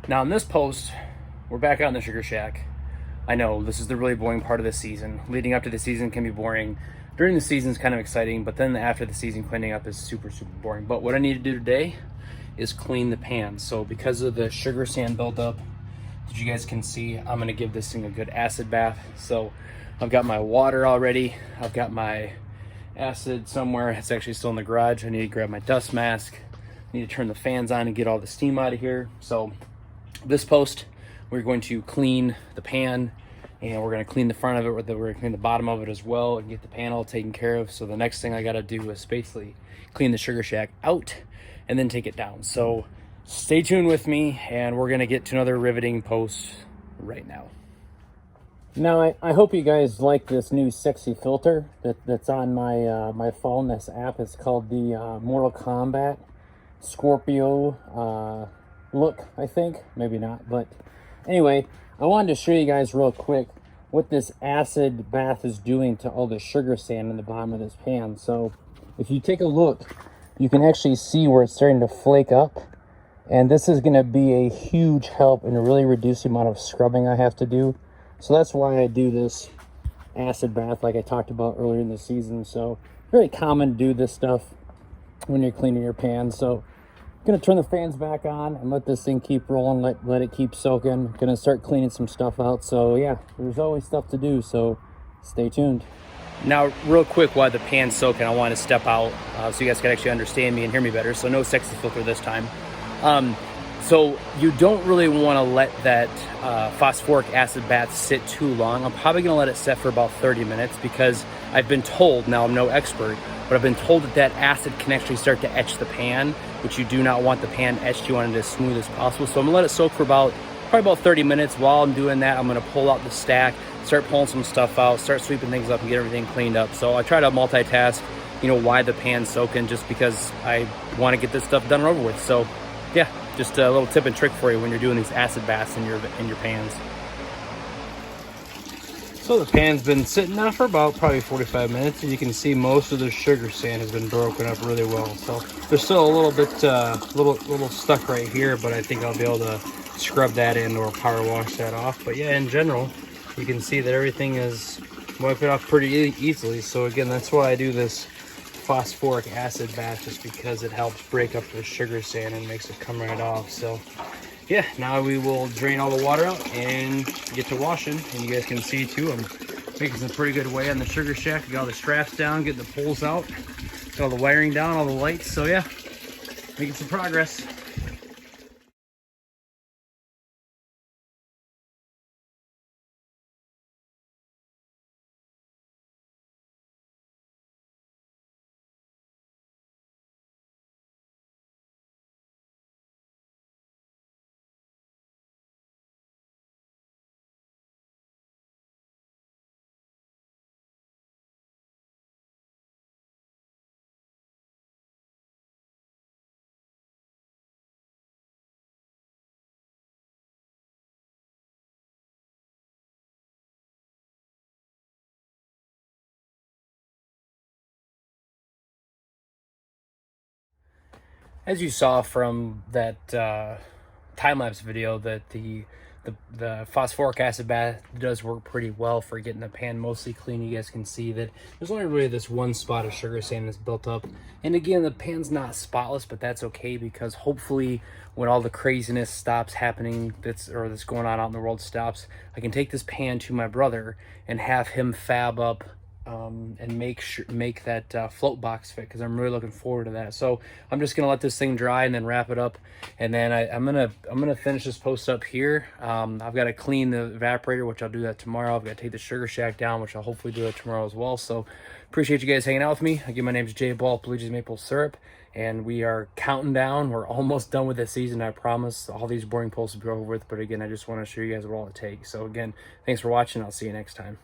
Now in this post, we're back out in the Sugar Shack. I know this is the really boring part of the season. Leading up to the season can be boring. During the season is kind of exciting, but then after the season, cleaning up is super boring. But what I need to do today is clean the pan. So because of the sugar sand buildup, as you guys can see, I'm gonna give this thing a good acid bath. So I've got my water already. I've got my acid somewhere. It's actually still in the garage. I need to grab my dust mask. I need to turn the fans on and get all the steam out of here. So this post, we're going to clean the pan, and we're going to clean the front of it, we're going to clean the bottom of it as well, and get the pan all taken care of. So the next thing I got to do is basically clean the Sugar Shack out and then take it down. So stay tuned with me, and we're going to get to another riveting post right now. Now, I hope you guys like this new sexy filter that's on my phone. This app is called the Mortal Kombat Scorpio look, I think. Maybe not, but anyway, I wanted to show you guys real quick what this acid bath is doing to all the sugar sand in the bottom of this pan. So if you take a look, you can actually see where it's starting to flake up. And this is going to be a huge help in really reduce the amount of scrubbing I have to do. So that's why I do this acid bath like I talked about earlier in the season. So very common to do this stuff when you're cleaning your pan. So I'm going to turn the fans back on and let this thing keep rolling, let it keep soaking. I'm going to start cleaning some stuff out. So yeah, there's always stuff to do, so stay tuned. Now, real quick, while the pan's soaking, I want to step out so you guys can actually understand me and hear me better. So no sexy filter this time. So you don't really want to let that phosphoric acid bath sit too long. I'm probably going to let it set for about 30 minutes because I've been told, now I'm no expert, but I've been told that acid can actually start to etch the pan, which you do not want the pan etched. You want it as smooth as possible. So I'm going to let it soak for probably about 30 minutes. While I'm doing that, I'm going to pull out the stack, start pulling some stuff out, start sweeping things up and get everything cleaned up. So I try to multitask, why the pan's soaking, just because I want to get this stuff done and over with. So yeah, just a little tip and trick for you when you're doing these acid baths in your pans. So the pan's been sitting now for about probably 45 minutes, and you can see most of the sugar sand has been broken up really well. So there's still a little bit, little stuck right here, but I think I'll be able to scrub that in or power wash that off. But yeah, in general, you can see that everything is wiped off pretty easily. So again, that's why I do this phosphoric acid bath, just because it helps break up the sugar sand and makes it come right off. So yeah, now we will drain all the water out and get to washing. And you guys can see too, I'm making some pretty good way on the Sugar Shack. Got all the straps down, getting the poles out, got all the wiring down, all the lights. So yeah, making some progress. As you saw from that time-lapse video, that the phosphoric acid bath does work pretty well for getting the pan mostly clean. You guys can see that there's only really this one spot of sugar sand that's built up. And again, the pan's not spotless, but that's okay, because hopefully when all the craziness stops happening that's going on out in the world stops, I can take this pan to my brother and have him fab up and make that float box fit, because I'm really looking forward to that. So I'm just gonna let this thing dry and then wrap it up, and then I'm gonna finish this post up here. I've got to clean the evaporator, which I'll do that tomorrow. I've got to take the Sugar Shack down, which I'll hopefully do it tomorrow as well. So appreciate you guys hanging out with me. Again, my name is Jay Ball, Blue Jays Maple Syrup, and we are counting down. We're almost done with the season, I promise. All these boring posts will be over with, but again, I just want to show you guys what all it takes. So again, thanks for watching. I'll see you next time.